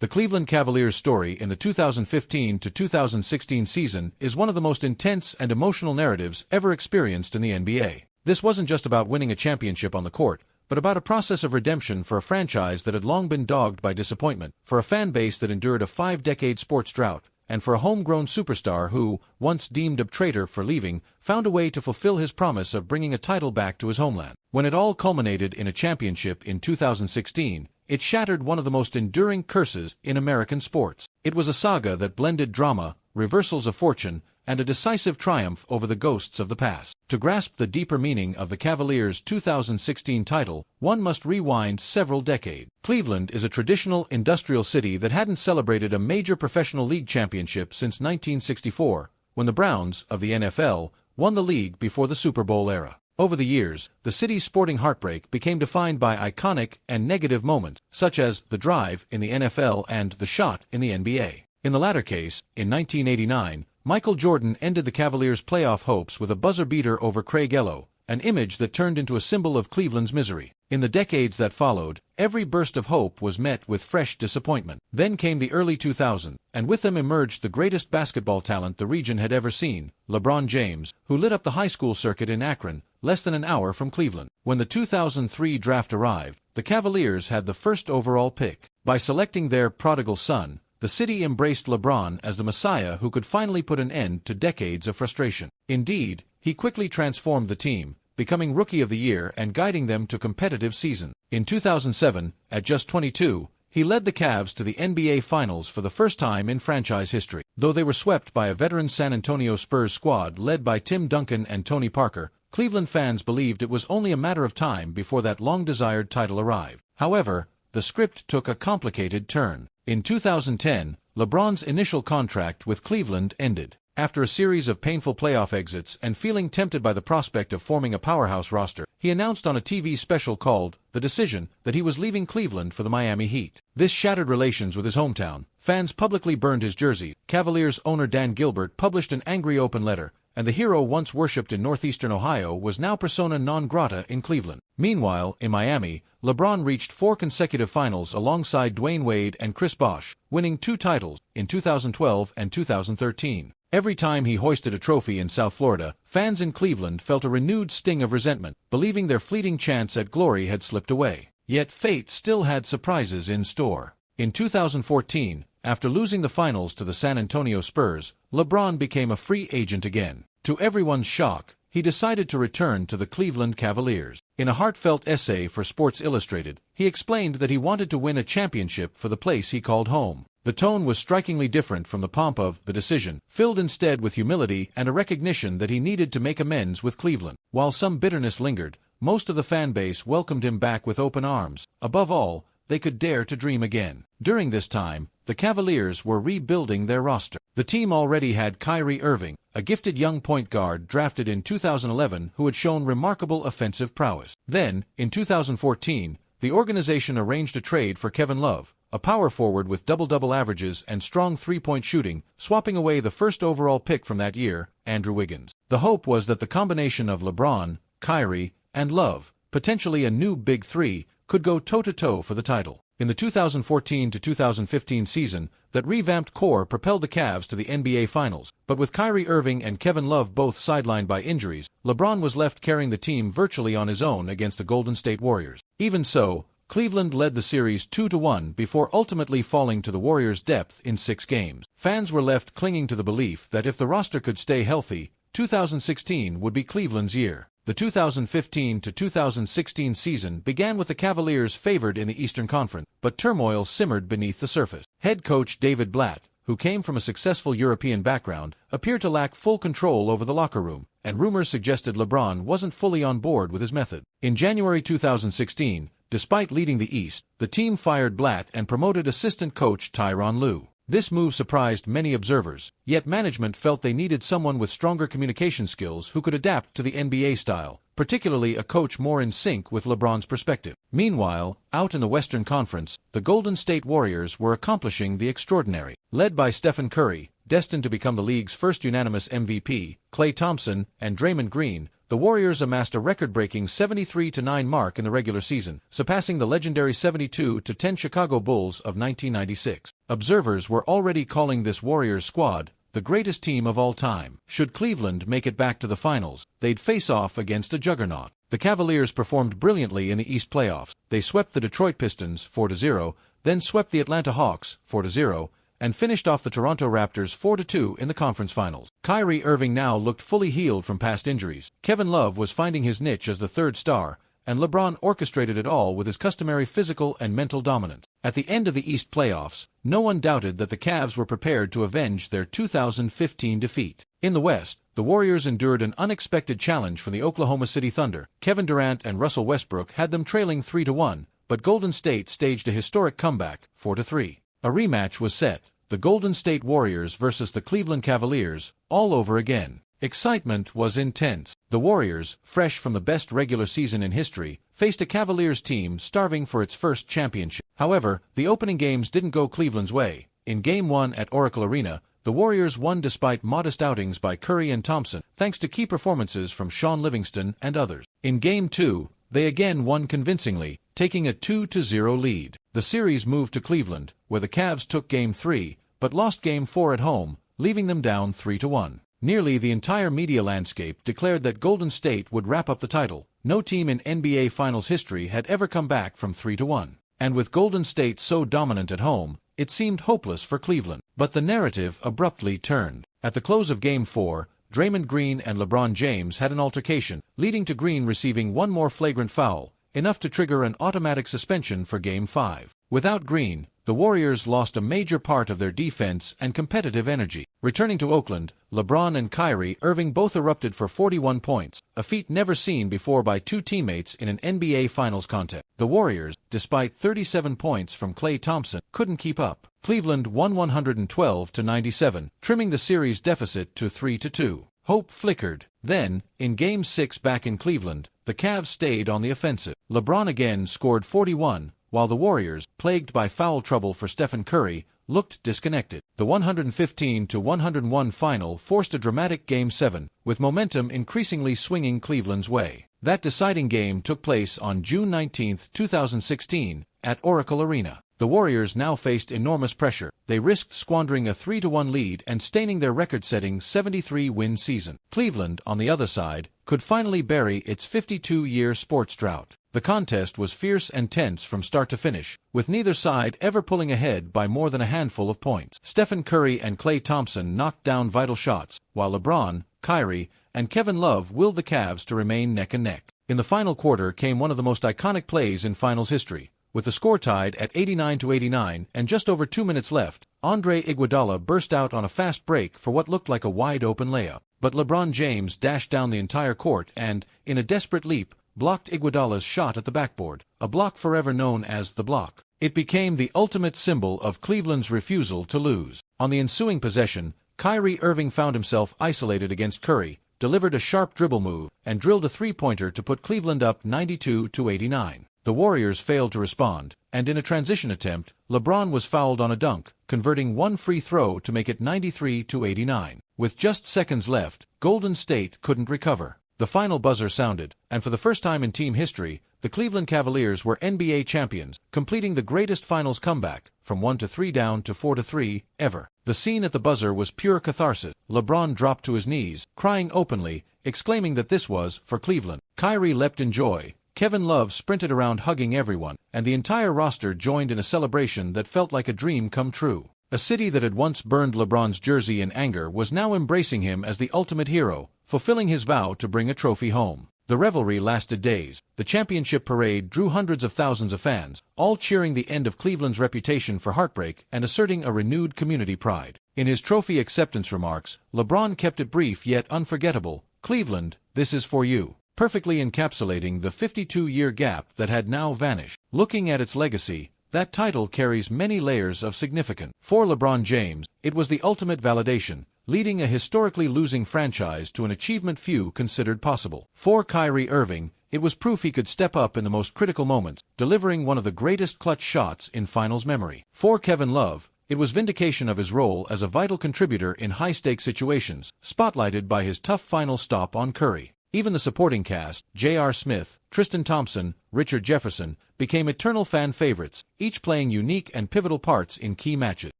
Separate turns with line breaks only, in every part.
The Cleveland Cavaliers story in the 2015 to 2016 season is one of the most intense and emotional narratives ever experienced in the NBA. This wasn't just about winning a championship on the court, but about a process of redemption for a franchise that had long been dogged by disappointment, for a fan base that endured a 5-decade sports drought, and for a homegrown superstar who, once deemed a traitor for leaving, found a way to fulfill his promise of bringing a title back to his homeland. When it all culminated in a championship in 2016, it shattered one of the most enduring curses in American sports. It was a saga that blended drama, reversals of fortune, and a decisive triumph over the ghosts of the past. To grasp the deeper meaning of the Cavaliers' 2016 title, one must rewind several decades. Cleveland is a traditional industrial city that hadn't celebrated a major professional league championship since 1964, when the Browns, of the NFL, won the league before the Super Bowl era. Over the years, the city's sporting heartbreak became defined by iconic and negative moments, such as the drive in the NFL and the shot in the NBA. In the latter case, in 1989, Michael Jordan ended the Cavaliers' playoff hopes with a buzzer-beater over Craig Ello, an image that turned into a symbol of Cleveland's misery. In the decades that followed, every burst of hope was met with fresh disappointment. Then came the early 2000s, and with them emerged the greatest basketball talent the region had ever seen, LeBron James, who lit up the high school circuit in Akron, less than an hour from Cleveland. When the 2003 draft arrived, the Cavaliers had the first overall pick. By selecting their prodigal son, the city embraced LeBron as the messiah who could finally put an end to decades of frustration. Indeed, he quickly transformed the team, becoming Rookie of the Year and guiding them to competitive season. In 2007, at just 22, he led the Cavs to the NBA Finals for the first time in franchise history. Though they were swept by a veteran San Antonio Spurs squad led by Tim Duncan and Tony Parker, Cleveland fans believed it was only a matter of time before that long-desired title arrived. However, the script took a complicated turn. In 2010, LeBron's initial contract with Cleveland ended. After a series of painful playoff exits and feeling tempted by the prospect of forming a powerhouse roster, he announced on a TV special called The Decision that he was leaving Cleveland for the Miami Heat. This shattered relations with his hometown. Fans publicly burned his jersey. Cavaliers owner Dan Gilbert published an angry open letter, and the hero once worshipped in northeastern Ohio was now persona non grata in Cleveland. Meanwhile, in Miami, LeBron reached 4 consecutive finals alongside Dwayne Wade and Chris Bosh, winning 2 titles in 2012 and 2013. Every time he hoisted a trophy in South Florida, fans in Cleveland felt a renewed sting of resentment, believing their fleeting chance at glory had slipped away. Yet fate still had surprises in store. In 2014, after losing the finals to the San Antonio Spurs, LeBron became a free agent again. To everyone's shock, he decided to return to the Cleveland Cavaliers. In a heartfelt essay for Sports Illustrated, he explained that he wanted to win a championship for the place he called home. The tone was strikingly different from the pomp of The Decision, filled instead with humility and a recognition that he needed to make amends with Cleveland. While some bitterness lingered, most of the fan base welcomed him back with open arms. Above all, they could dare to dream again. During this time, the Cavaliers were rebuilding their roster. The team already had Kyrie Irving, a gifted young point guard drafted in 2011 who had shown remarkable offensive prowess. Then, in 2014, the organization arranged a trade for Kevin Love, a power forward with double-double averages and strong three-point shooting, swapping away the first overall pick from that year, Andrew Wiggins. The hope was that the combination of LeBron, Kyrie, and Love, potentially a new Big Three, could go toe-to-toe for the title. In the 2014 to 2015 season, that revamped core propelled the Cavs to the NBA Finals, but with Kyrie Irving and Kevin Love both sidelined by injuries, LeBron was left carrying the team virtually on his own against the Golden State Warriors. Even so, Cleveland led the series 2-1 before ultimately falling to the Warriors' depth in 6 games. Fans were left clinging to the belief that if the roster could stay healthy, 2016 would be Cleveland's year. The 2015 to 2016 season began with the Cavaliers favored in the Eastern Conference, but turmoil simmered beneath the surface. Head coach David Blatt, who came from a successful European background, appeared to lack full control over the locker room, and rumors suggested LeBron wasn't fully on board with his method. In January 2016, despite leading the East, the team fired Blatt and promoted assistant coach Tyronn Lue. This move surprised many observers, yet management felt they needed someone with stronger communication skills who could adapt to the NBA style, particularly a coach more in sync with LeBron's perspective. Meanwhile, out in the Western Conference, the Golden State Warriors were accomplishing the extraordinary. Led by Stephen Curry, destined to become the league's first unanimous MVP, Klay Thompson and Draymond Green, the Warriors amassed a record-breaking 73-9 mark in the regular season, surpassing the legendary 72-10 Chicago Bulls of 1996. Observers were already calling this Warriors squad the greatest team of all time. Should Cleveland make it back to the finals, they'd face off against a juggernaut. The Cavaliers performed brilliantly in the East playoffs. They swept the Detroit Pistons 4-0, then swept the Atlanta Hawks 4-0, and finished off the Toronto Raptors 4-2 in the conference finals. Kyrie Irving now looked fully healed from past injuries. Kevin Love was finding his niche as the third star, and LeBron orchestrated it all with his customary physical and mental dominance. At the end of the East playoffs, no one doubted that the Cavs were prepared to avenge their 2015 defeat. In the West, the Warriors endured an unexpected challenge from the Oklahoma City Thunder. Kevin Durant and Russell Westbrook had them trailing 3-1, but Golden State staged a historic comeback, 4-3. A rematch was set, the Golden State Warriors versus the Cleveland Cavaliers, all over again. Excitement was intense. The Warriors, fresh from the best regular season in history, faced a Cavaliers team starving for its first championship. However, the opening games didn't go Cleveland's way. In Game 1 at Oracle Arena, the Warriors won despite modest outings by Curry and Thompson, thanks to key performances from Shaun Livingston and others. In Game 2, they again won convincingly, taking a 2-0 lead. The series moved to Cleveland, where the Cavs took Game 3, but lost Game 4 at home, leaving them down 3-1. Nearly the entire media landscape declared that Golden State would wrap up the title. No team in NBA Finals history had ever come back from 3-1. And with Golden State so dominant at home, it seemed hopeless for Cleveland. But the narrative abruptly turned. At the close of Game 4, Draymond Green and LeBron James had an altercation, leading to Green receiving one more flagrant foul, enough to trigger an automatic suspension for Game 5. Without Green, the Warriors lost a major part of their defense and competitive energy. Returning to Oakland, LeBron and Kyrie Irving both erupted for 41 points, a feat never seen before by two teammates in an NBA Finals contest. The Warriors, despite 37 points from Klay Thompson, couldn't keep up. Cleveland won 112-97, trimming the series deficit to 3-2. Hope flickered. Then, in Game 6 back in Cleveland, the Cavs stayed on the offensive. LeBron again scored 41, while the Warriors, plagued by foul trouble for Stephen Curry, looked disconnected. The 115-101 final forced a dramatic Game 7, with momentum increasingly swinging Cleveland's way. That deciding game took place on June 19, 2016, at Oracle Arena. The Warriors now faced enormous pressure. They risked squandering a 3-1 lead and staining their record-setting 73-win season. Cleveland, on the other side, could finally bury its 52-year sports drought. The contest was fierce and tense from start to finish, with neither side ever pulling ahead by more than a handful of points. Stephen Curry and Klay Thompson knocked down vital shots, while LeBron, Kyrie, and Kevin Love willed the Cavs to remain neck and neck. In the final quarter came one of the most iconic plays in finals history. With the score tied at 89-89 and just over 2 minutes left, Andre Iguodala burst out on a fast break for what looked like a wide-open layup. But LeBron James dashed down the entire court and, in a desperate leap, blocked Iguodala's shot at the backboard, a block forever known as the block. It became the ultimate symbol of Cleveland's refusal to lose. On the ensuing possession, Kyrie Irving found himself isolated against Curry, delivered a sharp dribble move, and drilled a three-pointer to put Cleveland up 92-89. The Warriors failed to respond, and in a transition attempt, LeBron was fouled on a dunk, converting one free throw to make it 93-89. With just seconds left, Golden State couldn't recover. The final buzzer sounded, and for the first time in team history, the Cleveland Cavaliers were NBA champions, completing the greatest finals comeback, from 1-3 down to 4-3, ever. The scene at the buzzer was pure catharsis. LeBron dropped to his knees, crying openly, exclaiming that this was for Cleveland. Kyrie leapt in joy. Kevin Love sprinted around hugging everyone, and the entire roster joined in a celebration that felt like a dream come true. A city that had once burned LeBron's jersey in anger was now embracing him as the ultimate hero, fulfilling his vow to bring a trophy home. The revelry lasted days. The championship parade drew hundreds of thousands of fans, all cheering the end of Cleveland's reputation for heartbreak and asserting a renewed community pride. In his trophy acceptance remarks, LeBron kept it brief yet unforgettable. "Cleveland, this is for you," perfectly encapsulating the 52-year gap that had now vanished. Looking at its legacy, that title carries many layers of significance. For LeBron James, it was the ultimate validation, leading a historically losing franchise to an achievement few considered possible. For Kyrie Irving, it was proof he could step up in the most critical moments, delivering one of the greatest clutch shots in finals memory. For Kevin Love, It was vindication of his role as a vital contributor in high-stakes situations, spotlighted by his tough final stop on Curry. Even the supporting cast, J.R. Smith, Tristan Thompson, Richard Jefferson, became eternal fan favorites, each playing unique and pivotal parts in key matches.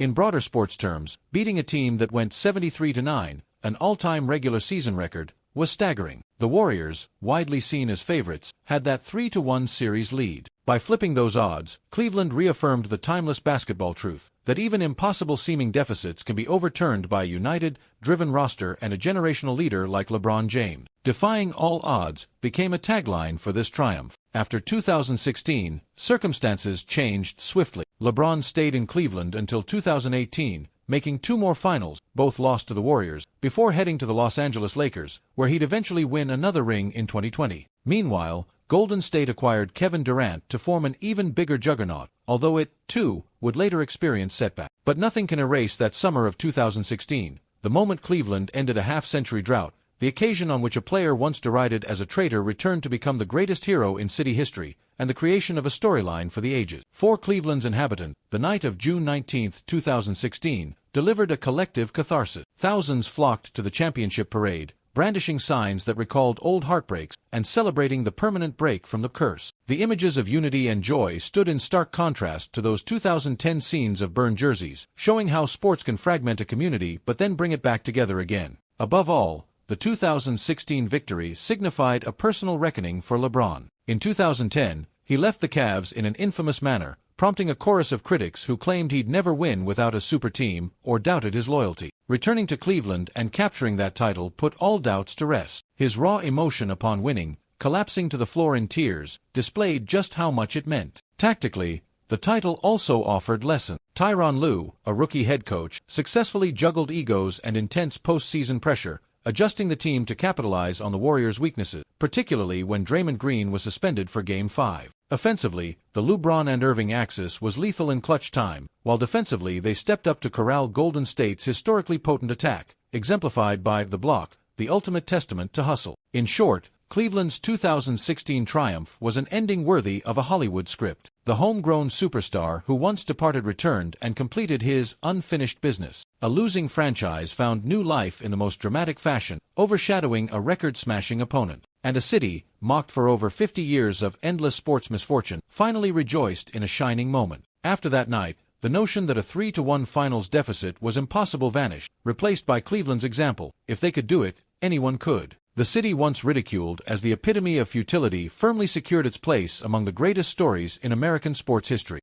In broader sports terms, beating a team that went 73-9, an all-time regular season record, was staggering. The Warriors, widely seen as favorites, had that 3-1 series lead. By flipping those odds, Cleveland reaffirmed the timeless basketball truth that even impossible-seeming deficits can be overturned by a united, driven roster and a generational leader like LeBron James. Defying all odds became a tagline for this triumph. After 2016, circumstances changed swiftly. LeBron stayed in Cleveland until 2018, making 2 more finals, both lost to the Warriors, before heading to the Los Angeles Lakers, where he'd eventually win another ring in 2020. Meanwhile, Golden State acquired Kevin Durant to form an even bigger juggernaut, although it, too, would later experience setbacks. But nothing can erase that summer of 2016, the moment Cleveland ended a half-century drought, the occasion on which a player once derided as a traitor returned to become the greatest hero in city history, and the creation of a storyline for the ages. For Cleveland's inhabitants, the night of June 19, 2016, delivered a collective catharsis. Thousands flocked to the championship parade, brandishing signs that recalled old heartbreaks and celebrating the permanent break from the curse. The images of unity and joy stood in stark contrast to those 2010 scenes of burned jerseys, showing how sports can fragment a community but then bring it back together again. Above all, the 2016 victory signified a personal reckoning for LeBron. In 2010, he left the Cavs in an infamous manner, prompting a chorus of critics who claimed he'd never win without a super team or doubted his loyalty. Returning to Cleveland and capturing that title put all doubts to rest. His raw emotion upon winning, collapsing to the floor in tears, displayed just how much it meant. Tactically, the title also offered lessons. Tyronn Lue, a rookie head coach, successfully juggled egos and intense postseason pressure, adjusting the team to capitalize on the Warriors' weaknesses, particularly when Draymond Green was suspended for Game 5. Offensively, the LeBron and Irving axis was lethal in clutch time, while defensively they stepped up to corral Golden State's historically potent attack, exemplified by the block, the ultimate testament to hustle. In short, Cleveland's 2016 triumph was an ending worthy of a Hollywood script. The homegrown superstar who once departed returned and completed his unfinished business. A losing franchise found new life in the most dramatic fashion, overshadowing a record-smashing opponent. And a city, mocked for over 50 years of endless sports misfortune, finally rejoiced in a shining moment. After that night, the notion that a 3-1 finals deficit was impossible vanished, replaced by Cleveland's example: if they could do it, anyone could. The city once ridiculed as the epitome of futility firmly secured its place among the greatest stories in American sports history.